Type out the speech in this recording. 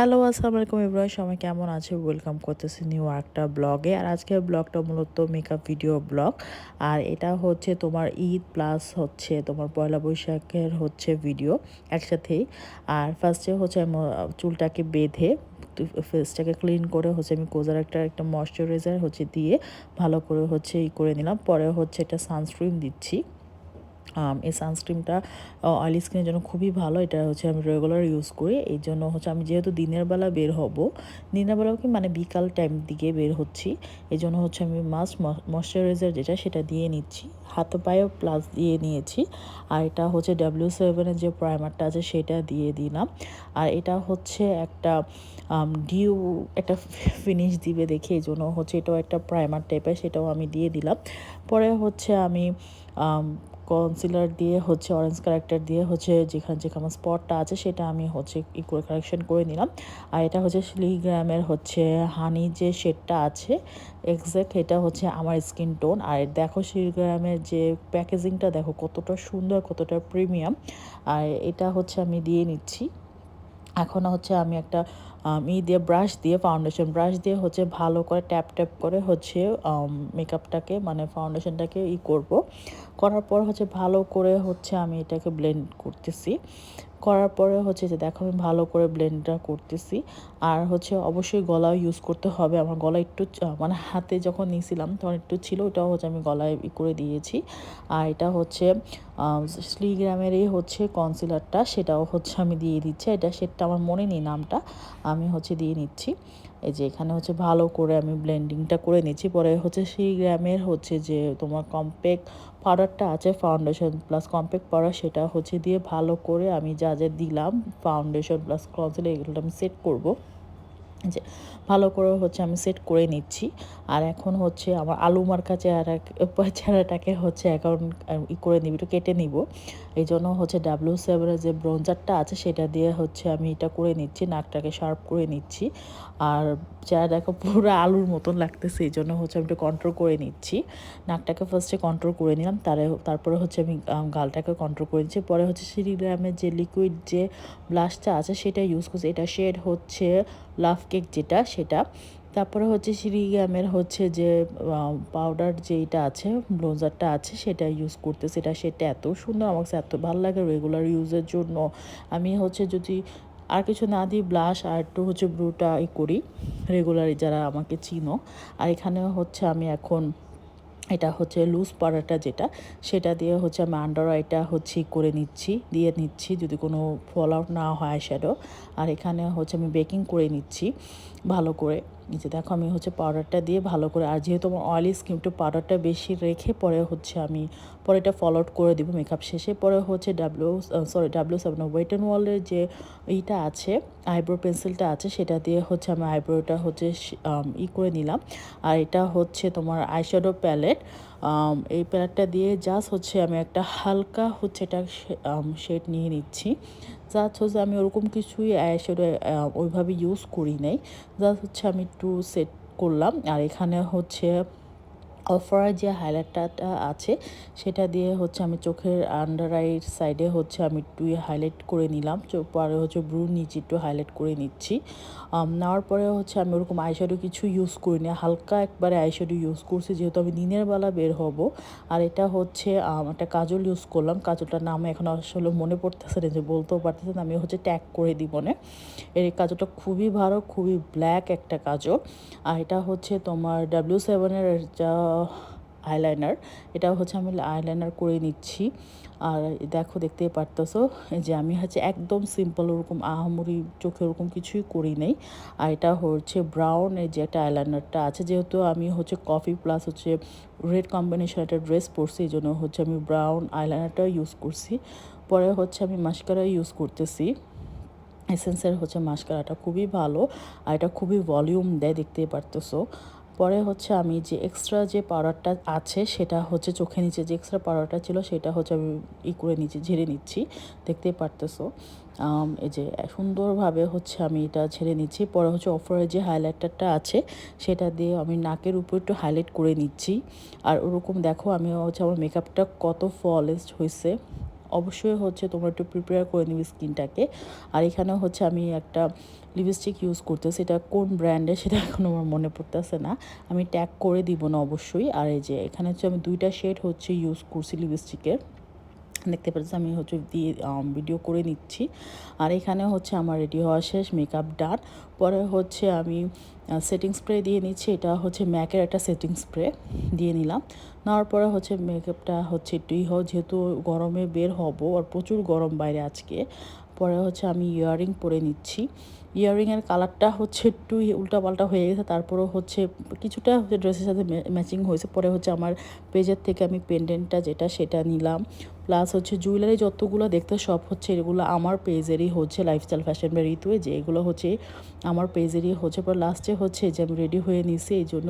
Hello, আসসালামু আলাইকুম everyone. সবাই কেমন আছে? ওয়েলকাম করতেছি নিউ একটা ব্লগে। আর আজকের ব্লগটা মূলত মেকআপ ভিডিও ব্লগ। আর এটা হচ্ছে তোমার ঈদ প্লাস হচ্ছে তোমার পয়লা বৈশাখের হচ্ছে ভিডিও একসাথেই। আর ফার্স্টে হচ্ছে আমি চুলটাকে বেঁধে ফেসটাকে ক্লিন করে হচ্ছে আমি কোজার একটা ময়শ্চারাইজার হচ্ছে দিয়ে ভালো করে হচ্ছে করে নিলাম। পরে হচ্ছে একটা সানস্ক্রিন দিচ্ছি। এই সানস্ক্রিনটা অয়েলি স্কিনের জন্য খুবই ভালো। এটা হচ্ছে আমি রেগুলার ইউজ করি। এই জন্য হচ্ছে আমি যেহেতু দিনের বেলা বের হব, দিনের বেলাও কি মানে বিকাল টাইম দিকে বের হচ্ছি, এই জন্য হচ্ছে আমি মাস্ট ময়শ্চারাইজার যেটা সেটা দিয়ে নিচ্ছি। হাতে পায়েও প্লাস দিয়ে নিয়েছি। আর এটা হচ্ছে W7-এর যে প্রাইমারটা আছে সেটা দিয়ে দিলাম। আর এটা হচ্ছে একটা ডিউ একটা ফিনিশ দিবে দেখে, এই জন্য হচ্ছে এটাও একটা প্রাইমার টাইপের, সেটাও আমি দিয়ে দিলাম। পরে হচ্ছে আমি কনসিলার দিয়ে হচ্ছে অরেঞ্জ কারেক্টার দিয়ে হচ্ছে যেখানে যেখানে আমার স্পটটা আছে সেটা আমি হচ্ছে করে কারেকশন করে নিলাম। আর এটা হচ্ছে শিলিগ্রামের হচ্ছে হানি যে শেডটা আছে, এক্স্যাক্ট এটা হচ্ছে আমার স্কিন টোন। আর দেখো শিলিগ্রামের যে প্যাকেজিংটা দেখো কতটা সুন্দর, কতটা প্রিমিয়াম। আর এটা হচ্ছে আমি দিয়ে নিচ্ছি। এখন হচ্ছে আমি একটা দিয়ে ফাউন্ডেশন ব্রাশ দিয়ে হচ্ছে ভালো করে ট্যাপ ট্যাপ করে হচ্ছে মেকআপটাকে মানে ফাউন্ডেশনটাকে করব। করার পর হচ্ছে ভালো করে হচ্ছে আমি এটাকে ব্লেন্ড করতেছি। করার পরে হচ্ছে যে দেখো আমি ভালো করে ব্লেন্ডটা করতেছি। আর হচ্ছে অবশ্যই গলাও ইউজ করতে হবে। আমার গলা একটু মানে হাতে যখন নিয়েছিলাম তখন একটু ছিল, ওটাও হচ্ছে আমি গলায় করে দিয়েছি। আর এটা হচ্ছে স্লিগ্রামেরই হচ্ছে কনসিলারটা, সেটাও হচ্ছে আমি দিয়ে দিচ্ছি। এটা সেটটা আমার মনে নেই নামটা, আমি হচ্ছে দিয়ে নিচ্ছি। এই যে এখানে হচ্ছে ভালো করে আমি ব্লেন্ডিংটা করে নিচ্ছি। পরে হচ্ছে শিগ্রামের হচ্ছে যে তোমার কম্প্যাক্ট পাউডারটা আছে, ফাউন্ডেশন প্লাস কম্প্যাক্ট পাউডার, সেটা হচ্ছে দিয়ে ভালো করে আমি যা যা দিলাম ফাউন্ডেশন প্লাস কনসিলার এগুলো আমি সেট করব। যে ভালো করে হচ্ছে আমি সেট করে নিচ্ছি। আর এখন হচ্ছে আমার আলু মার্কা চেহারাটাকে হচ্ছে এখন করে নিব, একটু কেটে নিব। এই জন্য হচ্ছে W7-এর যে ব্রঞ্জারটা আছে সেটা দিয়ে হচ্ছে আমি এটা করে নিচ্ছি, নাকটাকে শার্প করে নিচ্ছি। আর চেহারাটাকে পুরো আলুর মতন লাগতেছে, এই জন্য হচ্ছে আমি একটু কন্ট্রোল করে নিচ্ছি। নাকটাকে ফার্স্টে কন্ট্রোল করে নিলাম, তারপরে হচ্ছে আমি গালটাকে কন্ট্রোল করে নিচ্ছি। পরে হচ্ছে সিরিগ্রামের যে লিকুইড যে ব্লাশটা আছে সেটা ইউজ করছি। এটা শেড হচ্ছে লাভ কেক যেটা সেটা। তারপরে হচ্ছে সিরিগ্রামের হচ্ছে যে পাউডার যেইটা আছে, ব্লোজারটা আছে সেটা ইউজ করতেছি। সেটা এত সুন্দর, আমার কাছে এত ভালো লাগে রেগুলার ইউজের জন্য। আমি হচ্ছে যদি আর কিছু না দিই ব্লাশ আর একটু হচ্ছে ব্রুটা করি রেগুলারই, যারা আমাকে চিনো। আর এখানে হচ্ছে আমি এখন এটা হচ্ছে লুজ পাড়াটা যেটা সেটা দিয়ে হচ্ছে আমি আন্ডার আইটা হচ্ছে দিয়ে নিচ্ছি যদি কোনো ফল আউট না হয় শ্যাডো। আর এখানে হচ্ছে আমি বেকিং করে নিচ্ছি ভালো করে। যে দেখো আমি হচ্ছে পাউডারটা দিয়ে ভালো করে, আর যেহেতু আমার অয়েলি স্কিন একটু পাউডারটা বেশি রেখে পরে হচ্ছে আমি পরে এটা ফলো আউট করে দিব মেকআপ শেষে। পরে হচ্ছে W7 ওয়েট অ্যান্ড ওয়ালের যে এইটা আছে আইব্রো পেন্সিলটা আছে সেটা দিয়ে হচ্ছে আমি আইব্রোটা হচ্ছে করে নিলাম। আর এটা হচ্ছে তোমার আইশ্যাডো প্যালেট। এই প্যালেটটা দিয়ে জাস্ট হচ্ছে আমি একটা হালকা হচ্ছে এটা শেড নিয়ে নিচ্ছি। জাস্ট হচ্ছে আমি ওরকম কিছুই আইশ্যাডো ওইভাবে ইউজ করি নাই, জাস্ট হচ্ছে আমি একটু সেট করলাম। আর এখানে হচ্ছে অফার যে হাইলাইটারটা আছে সেটা দিয়ে হচ্ছে আমি চোখের আন্ডার আইয়ের সাইডে হচ্ছে আমি একটু হাইলাইট করে নিলাম। পরে হচ্ছে ব্রুর নিচে একটু হাইলাইট করে নিচ্ছি। নেওয়ার পরে হচ্ছে আমি ওরকম আইশ্যাডো কিছু ইউজ করিনি, হালকা একবারে আইশ্যাডো ইউজ করছি যেহেতু আমি দিনের বেলা বের হব। আর এটা হচ্ছে একটা কাজল ইউজ করলাম, কাজলটার নাম এখন আসলে মনে পড়তেছে না, যে বলতেও পারতেছে না, আমি হচ্ছে ট্যাগ করে দিব না। এর কাজলটা খুবই ভালো, খুবই ব্ল্যাক একটা কাজল। আর এটা হচ্ছে তোমার W7-এর যা আইলাইনার, এটা হচ্ছে আমি আইলাইনার করে নিচ্ছি। আর দেখো দেখতেই পারতেছো যে আমি হচ্ছে একদম সিম্পল, ওরকম আহামরি চোখে ওরকম কিছুই করি নাই। আর এটা হচ্ছে ব্রাউন এর যে একটা আইলাইনারটা আছে, যেহেতু আমি হচ্ছে কফি প্লাস হচ্ছে রেড কম্বিনেশন একটা ড্রেস পরছি, এই জন্য হচ্ছে আমি ব্রাউন আইলাইনারটা ইউজ করছি। পরে হচ্ছে আমি মাস্কারা ইউজ করতেছি। এসেন্সের হচ্ছে মাস্কারাটা খুবই ভালো, আর এটা খুবই ভলিউম দেয়, দেখতেই পারতেছো। পরে হচ্ছে আমি যে এক্সট্রা যে পাউডারটা আছে সেটা হচ্ছে চোখে নিচে যে এক্সট্রা পাউডারটা ছিল সেটা হচ্ছে আমি করে নিচ্ছি, ঝেড়ে নিচ্ছি, দেখতেই পারতেছো। এই যে সুন্দরভাবে হচ্ছে আমি এটা ছেড়ে নিচ্ছি। পরে হচ্ছে অফারের যে হাইলাইটারটা আছে সেটা দিয়ে আমি নাকের উপর একটু হাইলাইট করে নিচ্ছি। আর ওরকম দেখো আমি হচ্ছে আমার মেকআপটা কত ফলেস হয়েছে, অবশ্যই হচ্ছে তোমরা একটু প্রিপেয়ার করে নিবে স্কিনটাকে। আর এখানে হচ্ছে আমি একটা লিপস্টিক ইউজ করতেছি, এটা কোন ব্র্যান্ডের সেটা এখন আমার মনে পড়তেছে না, আমি ট্যাগ করে দিব না অবশ্যই। আর এই যে এখানে হচ্ছে আমি 2টা শেড হচ্ছে ইউজ করছি লিপস্টিকের, দেখতে পাচ্ছি আমি হচ্ছে দিয়ে ভিডিও করে নিচ্ছি। আর এখানে হচ্ছে আমার রেডি হওয়া শেষ, মেকআপ ডান। পরে হচ্ছে আমি সেটিং স্প্রে দিয়ে নিচ্ছি, এটা হচ্ছে ম্যাকের একটা সেটিং স্প্রে দিয়ে নিলাম। নেওয়ার পরে হচ্ছে মেকআপটা হচ্ছে একটুই যেহেতু গরমে বের হব আর প্রচুর গরম বাইরে আজকে। পরে হচ্ছে আমি ইয়াররিং পরে নিচ্ছি, ইয়াররিংয়ের কালারটা হচ্ছে একটু উল্টাপাল্টা হয়ে গেছে, তারপরেও হচ্ছে কিছুটা হচ্ছে ড্রেসের সাথে ম্যাচিং হয়েছে। পরে হচ্ছে আমার পেজের থেকে আমি পেন্ডেন্টটা যেটা সেটা নিলাম, প্লাস হচ্ছে জুয়েলারি যতগুলো দেখতে সব হচ্ছে এগুলো আমার পেজেরই হচ্ছে লাইফস্টাইল ফ্যাশন বা ঋতুয়ে, যে এগুলো হচ্ছে আমার পেজেরই হচ্ছে। পর লাস্টে হচ্ছে যে আমি রেডি হয়ে নিছি, এই জন্য